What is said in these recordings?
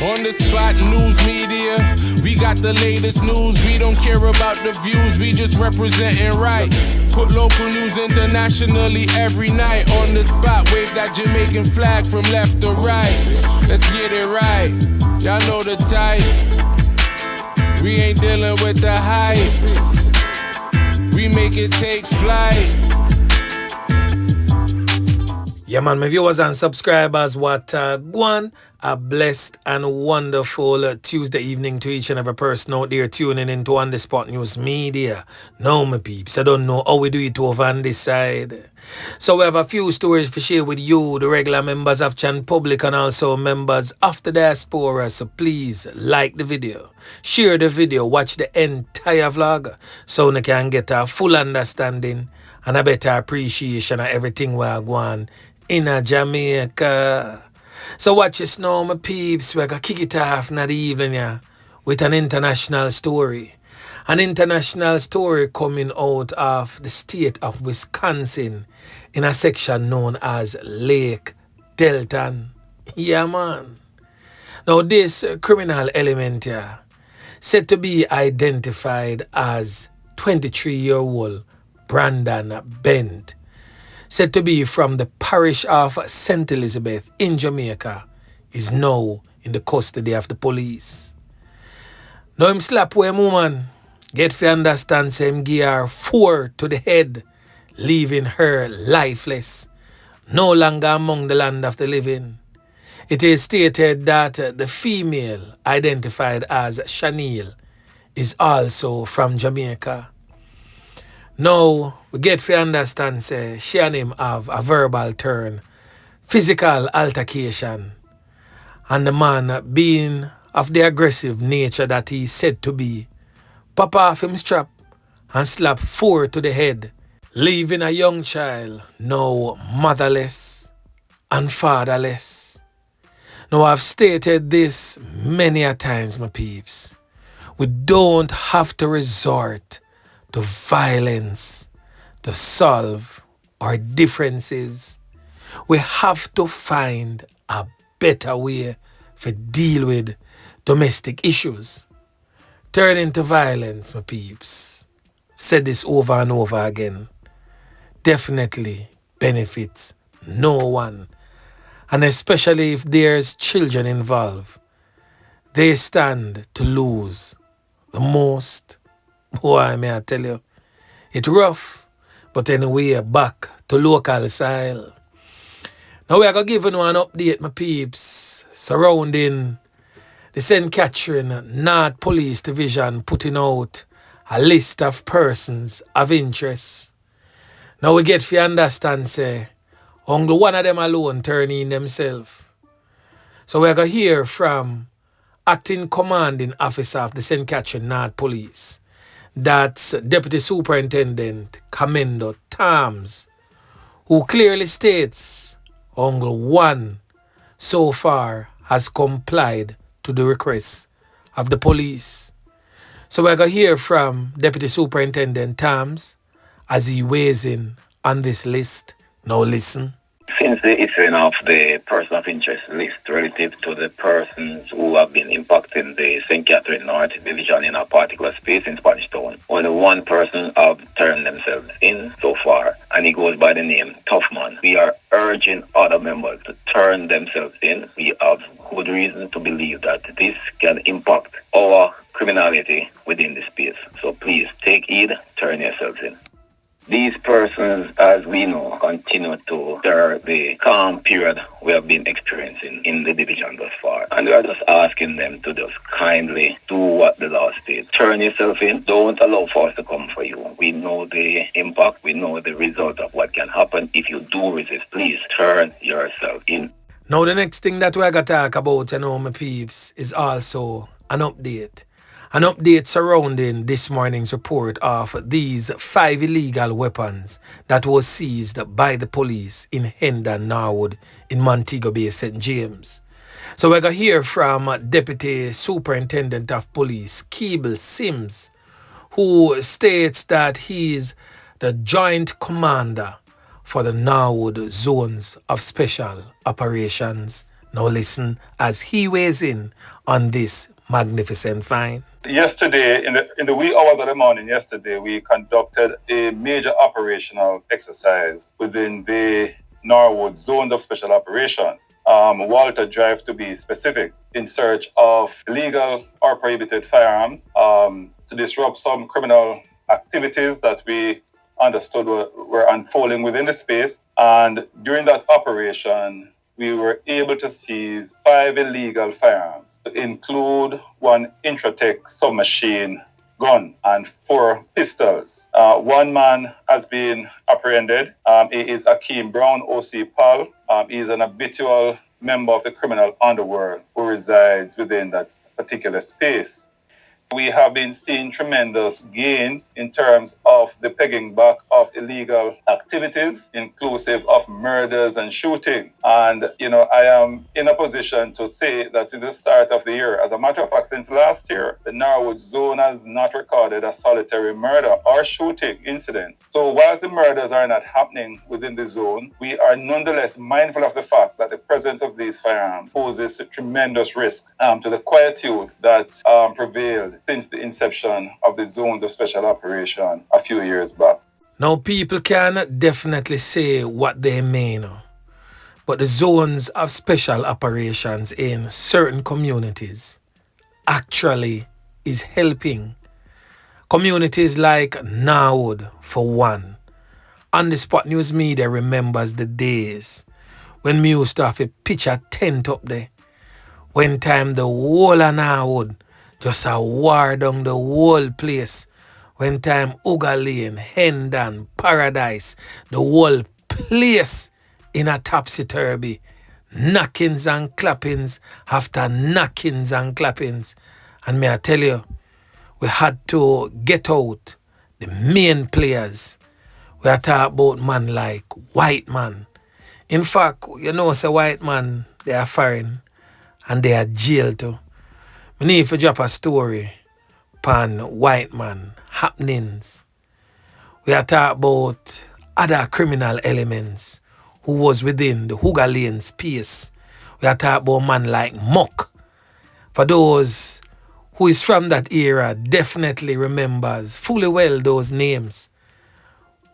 On the spot news media, we got the latest news. We don't care about the views, we just representing right. Put local news internationally every night. On the spot, wave that Jamaican flag from left to right. Let's get it right, y'all know the type. We ain't dealing with the hype. We make it take flight. Yeah, man, my viewers and subscribers, what Gwan, a blessed and wonderful Tuesday evening to each and every person out there tuning into On The Spot News Media. Now, my peeps, I don't know how we do it over on this side. So we have a few stories to share with you, the regular members of Chan Public and also members of the diaspora. So please like the video, share the video, watch the entire vlog so you can get a full understanding and a better appreciation of everything we are going in a Jamaica. So watch this now, my peeps. We're going to kick it off in the evening yeah, with an international story. An international story coming out of the state of Wisconsin in a section known as Lake Delton. Yeah, man. Now this criminal element here, said to be identified as 23-year-old Brandon Bent, said to be from the parish of St. Elizabeth in Jamaica, is now in the custody of the police. Now him ClapWeh woman, get to understand say him give her 4 to the head, leaving her lifeless, no longer among the land of the living. It is stated that the female, identified as Shaneel, is also from Jamaica. Now, we get to understand, say, she and him have a verbal turn, physical altercation, and the man being of the aggressive nature that he said to be, pop off him strap and slap 4 to the head, leaving a young child now motherless and fatherless. Now, I've stated this many a times, my peeps. We don't have to resort to violence to solve our differences. We have to find a better way to deal with domestic issues. Turning to violence, my peeps, said this over and over again, definitely benefits no one. And especially if there's children involved, they stand to lose the most. Boy, may I tell you, it's rough, but anyway, back to local style. Now we are going to give you an update, my peeps, surrounding the St. Catherine North Police Division putting out a list of persons of interest. Now we get to understand, say, only one of them alone turn in themselves. So we're going to hear from Acting Commanding Officer of the St. Catherine North Police, that's Deputy Superintendent Commando Tams, who clearly states only one so far has complied to the request of the police. So we're going to hear from Deputy Superintendent Tams as he weighs in on this list. Now listen. Since the issuing of the person of interest list relative to the persons who have been impacting the St. Catherine North Division in a particular space in Spanish Town, only one person have turned themselves in so far, and he goes by the name Toughman. We are urging other members to turn themselves in. We have good reason to believe that this can impact our criminality within the space. So please take heed, turn yourselves in. These persons, as we know, continue to stir the calm period we have been experiencing in the division thus far. And we are just asking them to just kindly do what the law states. Turn yourself in. Don't allow force to come for you. We know the impact. We know the result of what can happen if you do resist. Please turn yourself in. Now the next thing that we're going to talk about, my peeps, is also an update. An update surrounding this morning's report of these 5 illegal weapons that was seized by the police in Hendon, Norwood, in Montego Bay, St. James. So we're going to hear from Deputy Superintendent of Police, Keeble Sims, who states that he's the Joint Commander for the Norwood Zones of Special Operations Now listen as he weighs in on this magnificent find. Yesterday, in the wee hours of the morning yesterday, we conducted a major operational exercise within the Norwood zones of special operation, Walter Drive to be specific, in search of illegal or prohibited firearms to disrupt some criminal activities that we understood were unfolding within the space. And during that operation, we were able to seize 5 illegal firearms, to include 1 Intratec submachine gun and 4 pistols. 1 man has been apprehended. He is Akeem Brown, OC Pal. He is an habitual member of the criminal underworld who resides within that particular space. We have been seeing tremendous gains in terms of the pegging back of illegal activities, inclusive of murders and shooting. And, I am in a position to say that since the start of the year, as a matter of fact, since last year, the Norwood zone has not recorded a solitary murder or shooting incident. So whilst the murders are not happening within the zone, we are nonetheless mindful of the fact that the presence of these firearms poses a tremendous risk to the quietude that prevailed since the inception of the zones of special operation a few years back. Now people can definitely say what they mean, but the zones of special operations in certain communities actually is helping. Communities like Norwood, for one. On the Spot News Media remembers the days when we used to have a pitch a tent up there. When time the whole of Norwood just a war down the whole place. When time Uga Lane, Hendon, Paradise, the whole place in a topsy-turvy. Knockings and clappings after knockings and clappings. And may I tell you, we had to get out the main players. We are talking about man like White Man. In fact, say White Man, they are Farin and they are jail too. We need to drop a story upon White Man happenings. We are talking about other criminal elements who was within the Uga Lane space. We are talking about man like Muck. For those who is from that era, definitely remembers fully well those names.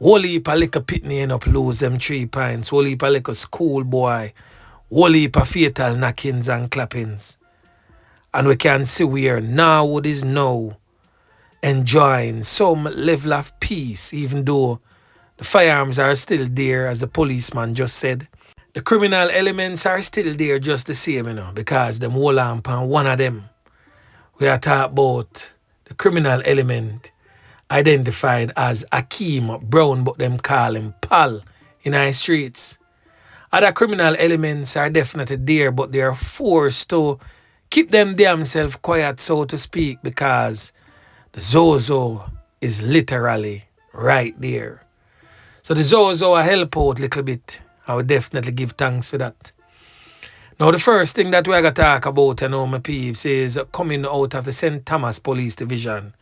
Whole heap of little pitney end up lose them 3 pints. Whole heap of little schoolboy. Whole heap of fatal knockings and clappings. And we can see where Norwood is now enjoying some level of peace, even though the firearms are still there, as the policeman just said. The criminal elements are still there just the same, because them hold on upon one of them. We are talking about the criminal element identified as Akeem Brown, but them call him Pal in our streets. Other criminal elements are definitely there, but they are forced to keep them themselves quiet, so to speak, because the Zozo is literally right there. So the Zozo will help out a little bit. I would definitely give thanks for that. Now the first thing that we're going to talk about, my peeps, is coming out of the St. Thomas Police Division,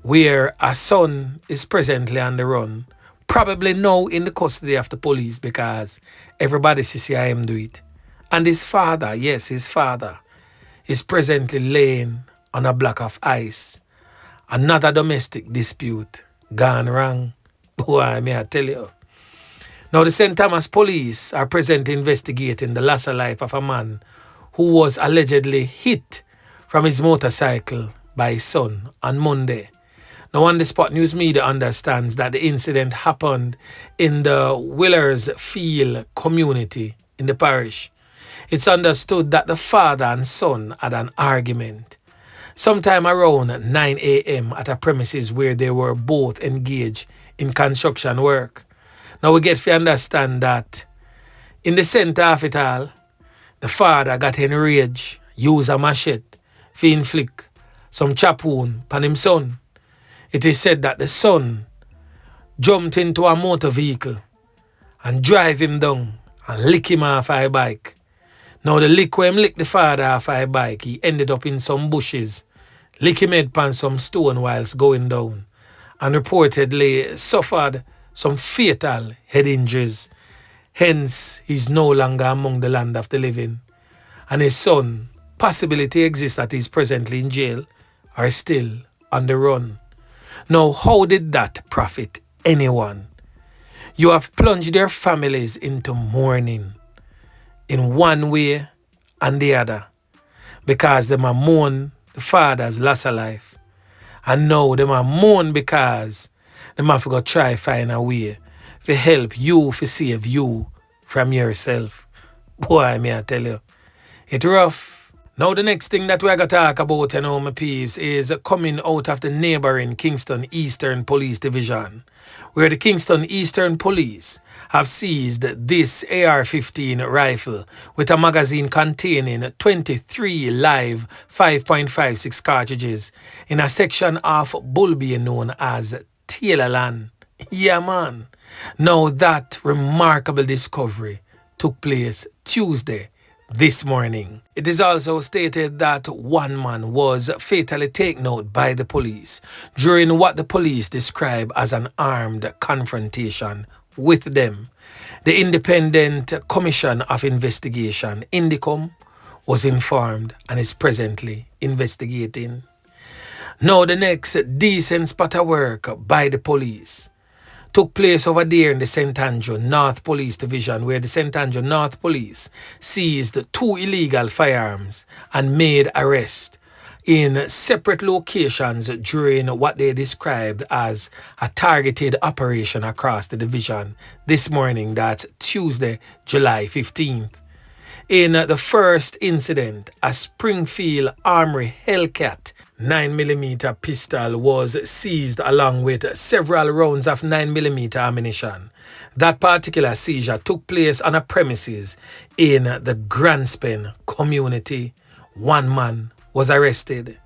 where a son is presently on the run, probably now in the custody of the police because everybody sees him do it. And his father, yes, his father, is presently laying on a block of ice. Another domestic dispute gone wrong. Boy, may I tell you. Now the St. Thomas police are presently investigating the loss of life of a man who was allegedly hit from his motorcycle by his son on Monday. Now on the Spot News Media understands that the incident happened in the Willers Field community in the parish. It's understood that the father and son had an argument sometime around 9 a.m. at a premises where they were both engaged in construction work. Now we get to understand that in the center of it all, the father got enraged, used a machete, to inflict some chop wound upon his son. It is said that the son jumped into a motor vehicle and drive him down and lick him off a bike. Now the lick when him lick the father off a bike, he ended up in some bushes, lick him head upon some stone whilst going down, and reportedly suffered some fatal head injuries. Hence, he's no longer among the land of the living. and his son, possibility exists that he's presently in jail, are still on the run. Now, how did that profit anyone? You have plunged their families into mourning in one way and the other because them are mourn the father's loss of life. And now them are mourn because them have to go try find a way to help you, to save you from yourself. Boy, may I tell you, it's rough. Now the next thing that we're going to talk about, my peeps, is coming out of the neighboring Kingston Eastern Police Division, where the Kingston Eastern Police have seized this AR-15 rifle with a magazine containing 23 live 5.56 cartridges in a section of Bulby known as Taylorland. Yeah, man. Now that remarkable discovery took place Tuesday this morning. It is also stated that one man was fatally taken out by the police during what the police describe as an armed confrontation with them. The Independent Commission of Investigation, INDICOM, was informed and is presently investigating. Now the next decent spot of work by the police took place over there in the St. Andrew North Police Division, where the St. Andrew North Police seized 2 illegal firearms and made arrests in separate locations during what they described as a targeted operation across the division this morning, that's Tuesday, July 15th. In the first incident, a Springfield Armory Hellcat 9mm pistol was seized along with several rounds of 9mm ammunition. That particular seizure took place on a premises in the Grandspen community. One man was arrested.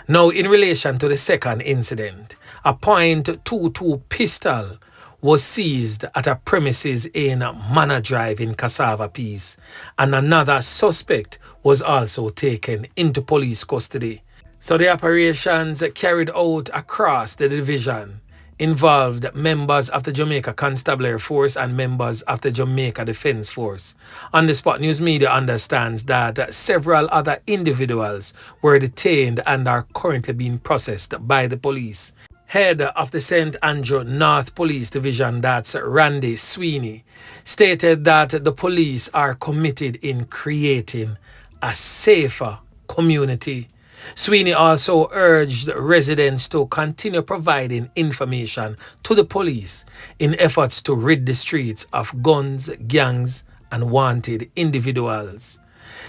Now, in relation to the second incident, a .22 pistol was seized at a premises in Manor Drive in Cassava Peace, and another suspect was also taken into police custody. So the operations carried out across the division involved members of the Jamaica Constabulary Force and members of the Jamaica Defence Force. On the Spot News Media understands that several other individuals were detained and are currently being processed by the police. Head of the St. Andrew North Police Division, that's Randy Sweeney, stated that the police are committed in creating a safer community. Sweeney also urged residents to continue providing information to the police in efforts to rid the streets of guns, gangs, and wanted individuals.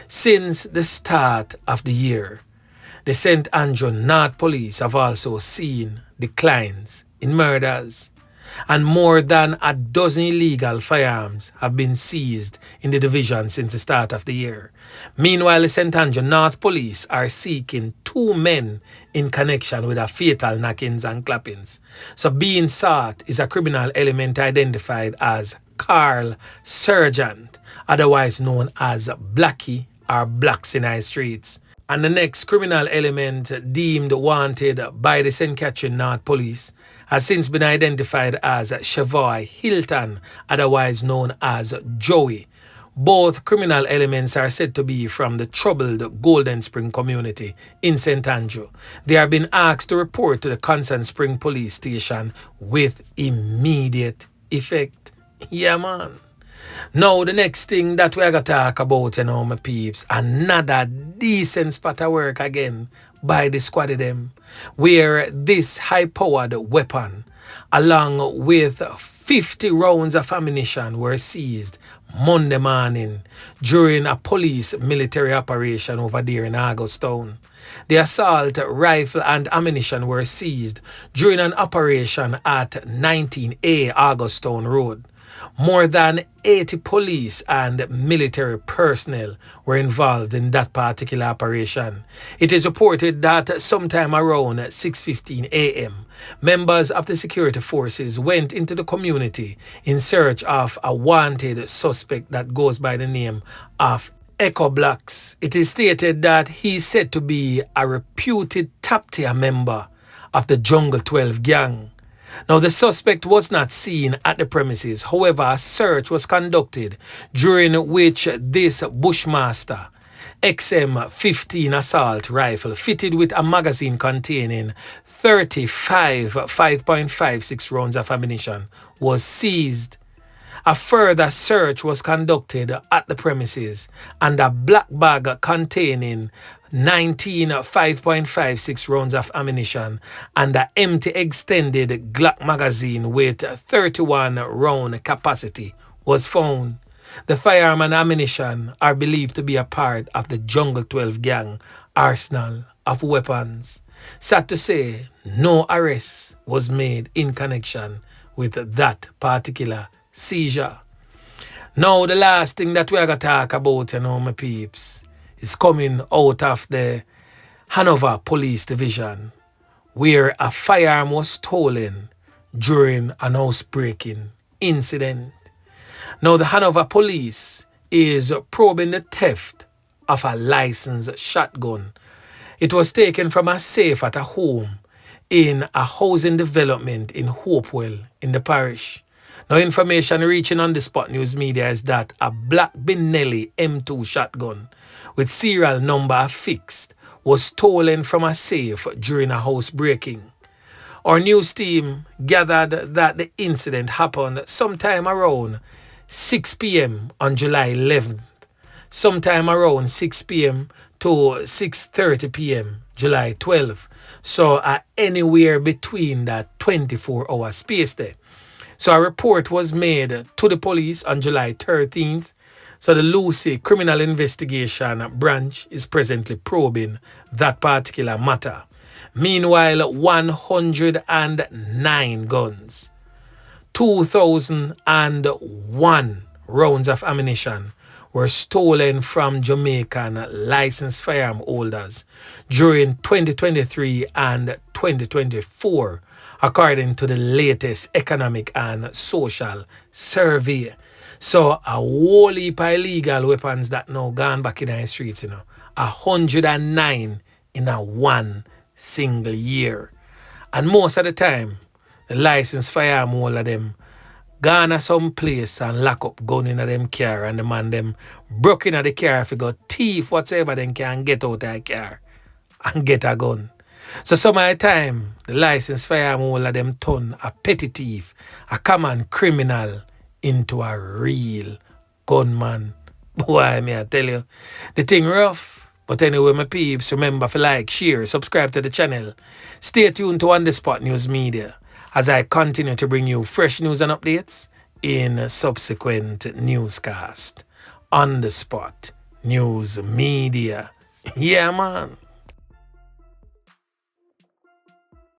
Since the start of the year, the St. Andrew North Police have also seen declines in murders, and more than a dozen illegal firearms have been seized in the division since the start of the year. Meanwhile, the St. Andrew North Police are seeking 2 men in connection with a fatal knockings and clappings. So being sought is a criminal element identified as Carl Sergeant, otherwise known as Blackie or Blacks in High Streets. And the next criminal element deemed wanted by the St. Catherine North Police has since been identified as Chavoy Hilton, otherwise known as Joey. Both criminal elements are said to be from the troubled Golden Spring community in St. Andrew. They are being asked to report to the Constant Spring Police Station with immediate effect. Yeah, man. Now, the next thing that we're going to talk about, my peeps, another decent spot of work again by the squad of them, where this high-powered weapon, along with 50 rounds of ammunition, were seized Monday morning during a police military operation over there in Augustown. The assault rifle and ammunition were seized during an operation at 19A Augustown Road. More than 80 police and military personnel were involved in that particular operation. It is reported that sometime around 6:15 a.m., members of the security forces went into the community in search of a wanted suspect that goes by the name of Echo Blacks. It is stated that he is said to be a reputed top-tier member of the Jungle 12 gang. Now, the suspect was not seen at the premises. However, a search was conducted during which this Bushmaster XM-15 assault rifle fitted with a magazine containing 35 5.56 rounds of ammunition was seized. A further search was conducted at the premises and a black bag containing 19 5.56 rounds of ammunition and an empty extended Glock magazine with 31 round capacity was found. The firearm and ammunition are believed to be a part of the Jungle 12 gang arsenal of weapons. Sad to say, no arrest was made in connection with that particular seizure. Now, the last thing that we are going to talk about, my peeps, is coming out of the Hanover Police Division, where a firearm was stolen during an housebreaking incident. Now, the Hanover Police is probing the theft of a licensed shotgun. It was taken from a safe at a home in a housing development in Hopewell in the parish. Now, information reaching on the Spot News Media is that a black Benelli M2 shotgun with serial number affixed was stolen from a safe during a housebreaking. Our news team gathered that the incident happened sometime around 6 p.m. on July 11th, sometime around 6 p.m. to 6:30 p.m. July 12th. So anywhere between that 24-hour space there. So a report was made to the police on July 13th. So the Lucy Criminal Investigation Branch is presently probing that particular matter. Meanwhile, 109 guns, 2,001 rounds of ammunition were stolen from Jamaican licensed firearm holders during 2023 and 2024, according to the latest economic and social survey. So a whole heap of illegal weapons that now gone back in the streets, 109 in a one single year. And most of the time, the licensed firearm holder them gone to some place and lock up gun in them car, and the man them broke in the car if you got thief whatsoever then can get out of the car and get a gun. So some of the time, the licensed firearm holder them turn a petty thief, a common criminal into a real gunman. Boy, me I tell you, the thing rough. But anyway, my peeps, remember to like, share, subscribe to the channel. Stay tuned to On The Spot News Media as I continue to bring you fresh news and updates in subsequent newscast. On The Spot News Media. Yeah, man.